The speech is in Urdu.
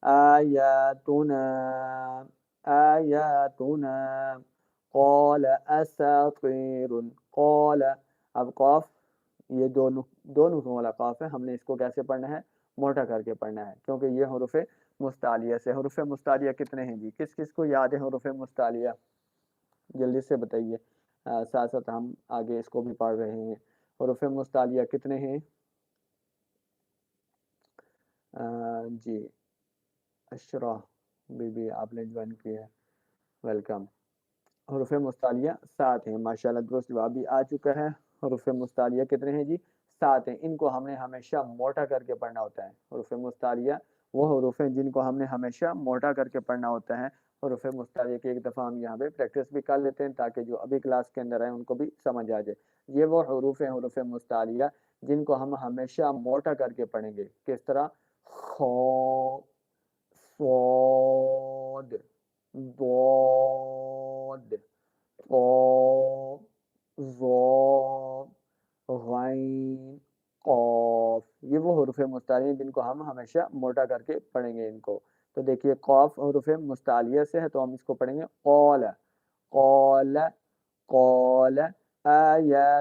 آیاتنا آیاتنا قال اساطیر قال. اب قاف یہ دو نقطوں والا قاف ہے، ہم نے اس کو کیسے پڑھنا ہے؟ موٹا کر کے پڑھنا ہے، کیونکہ یہ حروف مستعلیہ سے. حروف مستعلیہ کتنے ہیں جی؟ کس کس کو یاد ہے حروف مستعلیہ؟ جلدی سے بتائیے، ساتھ ساتھ ہم آگے اس کو بھی پڑھ رہے ہیں. حروف مستعلیہ کتنے ہیں؟ جی اشرا بی بی آپ نے جوائن کیا ہے، ویلکم. حروف مستعلیہ 7 ہیں، ماشاءاللہ درست جواب بھی آ چکا ہے. حروف مستعلیہ کتنے ہیں جی؟ 7 ہیں. ان کو ہم نے ہمیشہ موٹا کر کے پڑھنا ہوتا ہے. حروف مستعلیہ وہ حروف ہیں جن کو ہم نے ہمیشہ موٹا کر کے پڑھنا ہوتا ہے. حروف مستعلیہ کی ایک دفعہ ہم یہاں پہ پریکٹس بھی کر لیتے ہیں تاکہ جو ابھی کلاس کے اندر ہیں ان کو بھی سمجھ آ جائے. یہ وہ حروف ہیں حروف مستعلیہ جن کو ہم ہمیشہ موٹا کر کے پڑھیں گے. کس طرح؟ خو، صاد، ضاد، قاف، ظا، غین، قاف. یہ وہ حروف مستعلیہ ہیں جن کو ہم ہمیشہ موٹا کر کے پڑھیں گے ان کو. تو دیکھیے قاف حروف مستعلیہ سے ہے تو ہم اس کو پڑھیں گے قال. قال قال آیات